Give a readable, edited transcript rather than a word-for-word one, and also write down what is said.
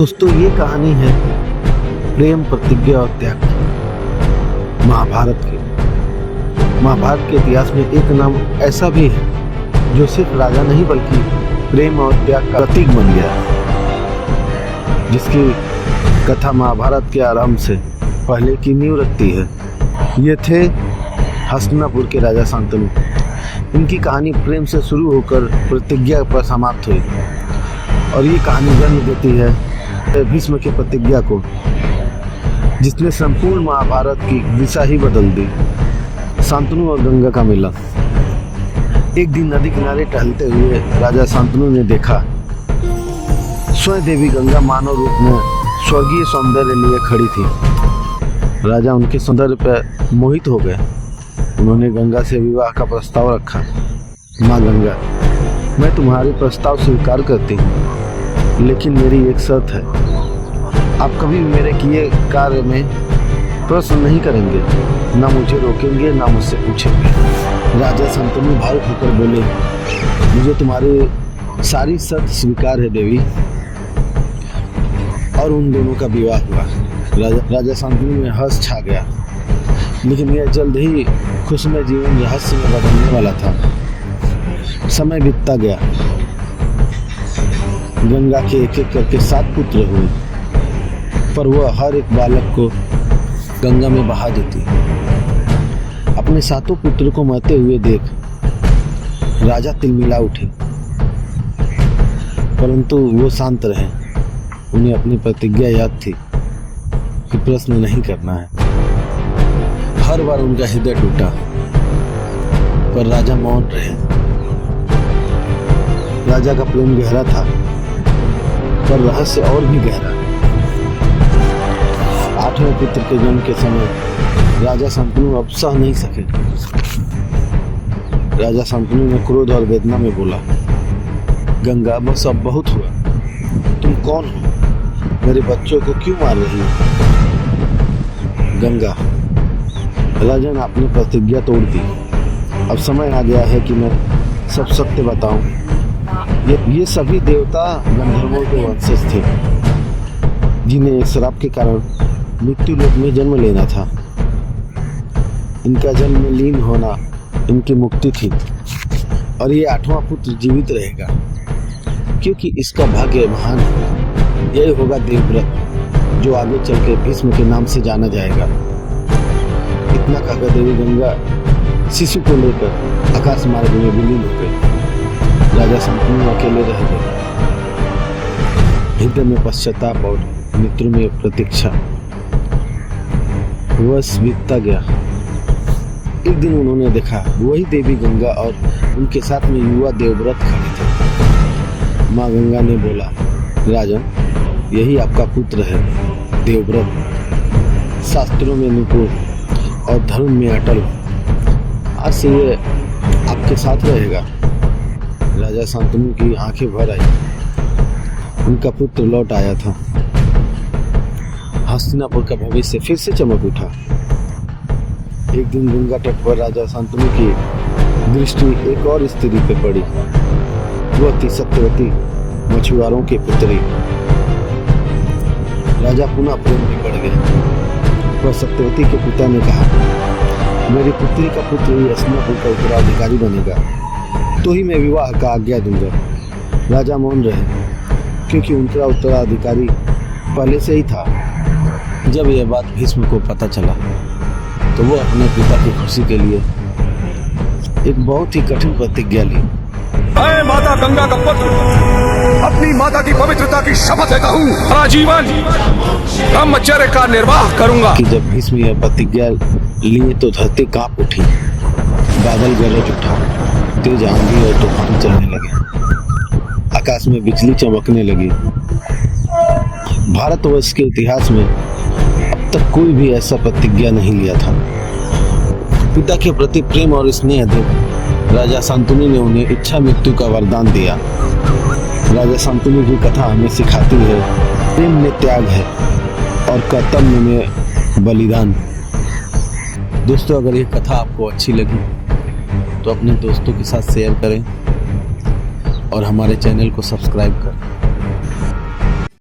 दोस्तों, ये कहानी है प्रेम, प्रतिज्ञा और त्याग की। महाभारत के इतिहास में एक नाम ऐसा भी है जो सिर्फ राजा नहीं बल्कि प्रेम और त्याग का प्रतीक बन गया, जिसकी कथा महाभारत के आरंभ से पहले की नींव रखती है। ये थे हस्तिनापुर के राजा शांतनु। इनकी कहानी प्रेम से शुरू होकर प्रतिज्ञा पर समाप्त हुई और ये कहानी जन्म देती है भीष्म की प्रतिज्ञा को, जिसने संपूर्ण महाभारत की दिशा ही बदल दी। शांतनु और गंगा का मिलन। एक दिन नदी किनारे टहलते हुए राजा शांतनु ने देखा स्वयं देवी गंगा मानव रूप में स्वर्गीय सौंदर्य लिए खड़ी थी। राजा उनके सौंदर्य पर मोहित हो गए। उन्होंने गंगा से विवाह का प्रस्ताव रखा। माँ गंगा, मैं तुम्हारे प्रस्ताव स्वीकार करती हूँ, लेकिन मेरी एक शर्त है। आप कभी मेरे किए कार्य में प्रश्न नहीं करेंगे, ना मुझे रोकेंगे, ना मुझसे पूछेंगे। राजा शांतनु भावुक होकर बोले, मुझे तुम्हारी सारी शर्त स्वीकार है देवी। और उन दोनों का विवाह हुआ। राजा शांतनु में हर्ष छा गया, लेकिन यह जल्द ही खुशमय जीवन रहस्य में बदलने वाला था। समय बीतता गया। गंगा के एक एक करके 7 पुत्र हुए, पर वह हर एक बालक को गंगा में बहा देती। अपने 7 पुत्र को मरते हुए देख राजा तिलमिला उठे, परंतु वो शांत रहे। उन्हें अपनी प्रतिज्ञा याद थी कि प्रश्न नहीं करना है। हर बार उनका हृदय टूटा, पर राजा मौन रहे। राजा का प्रेम गहरा था, पर रहस्य और भी गहरा। 8वें पुत्र के जन्म के समय राजा शांतनु अब सह नहीं सके। राजा शांतनु ने क्रोध और वेदना में बोला, गंगा, बस अब बहुत हुआ। तुम कौन हो? मेरे बच्चों को क्यों मार रही हो? गंगा, राजन, आपने प्रतिज्ञा तोड़ दी। अब समय आ गया है कि मैं सब सत्य बताऊं। ये सभी देवता गंधर्वों के वंशज थे, जिन्हें एक श्राप के कारण मृत्यु लोक में जन्म लेना था। इनका जन्म में लीन होना इनकी मुक्ति थी, और ये 8वां पुत्र जीवित रहेगा, क्योंकि इसका भाग्य महान है। यही होगा देवव्रत, जो आगे चल के भीष्म के नाम से जाना जाएगा। इतना कहकर देवी गंगा शिशु को लेकर आकाश मार्ग में विलीन हो गई। राजा शांतनु अकेले रह गए, हृदय में पश्चाताप और मित्रों में प्रतीक्षा। वर्ष बीतता गया। एक दिन उन्होंने देखा वही देवी गंगा और उनके साथ में युवा देवव्रत खड़े थे। माँ गंगा ने बोला, राजन, यही आपका पुत्र है देवव्रत, शास्त्रों में निपुण और धर्म में अटल। आज से ये आपके साथ रहेगा। राजा शांतनु की आंखें भर आई। उनका पुत्र लौट आया था। हस्तिनापुर का भविष्य फिर से चमक उठा। एक दिन गंगा तट पर राजा शांतनु की दृष्टि एक और स्त्री पर पड़ी। वह थी सत्यवती, मछुआरों की पुत्री। राजा पुनः प्रेम में पड़ गए। वह सत्यवती के पिता ने कहा, मेरी पुत्री का पुत्र ही हस्तिनापुर का उत्तराधिकारी बनेगा, तो ही मैं विवाह का आज्ञा दूंगा। राजा मौन रहे, क्योंकि उनका उत्तराधिकारी पहले से ही था। जब यह बात भीष्म को पता चला, तो वो अपने पिता की खुशी के लिए एक बहुत ही कठिन प्रतिज्ञा ली। मैं माता गंगा का पुत्र अपनी माता की पवित्रता की शपथ लेता हूँ, आजीवन ब्रह्मचर्य का निर्वाह करूंगा। कि जब भीष्म यह प्रतिज्ञा लिए तो धरती कांप उठी, बादल गरज उठा, तेज आंधी और तूफान चलने लगे, आकाश में बिजली चमकने लगी। भारतवर्ष के इतिहास में अब तक कोई भी ऐसा प्रतिज्ञा नहीं लिया था। पिता के प्रति प्रेम और स्नेह देख राजा शांतनु ने उन्हें इच्छा मृत्यु का वरदान दिया। राजा शांतनु की कथा हमें सिखाती है, प्रेम में त्याग है और कर्तव्य में बलिदान। दोस्तों, अगर ये कथा आपको अच्छी लगी तो अपने दोस्तों के साथ शेयर करें और हमारे चैनल को सब्सक्राइब करें।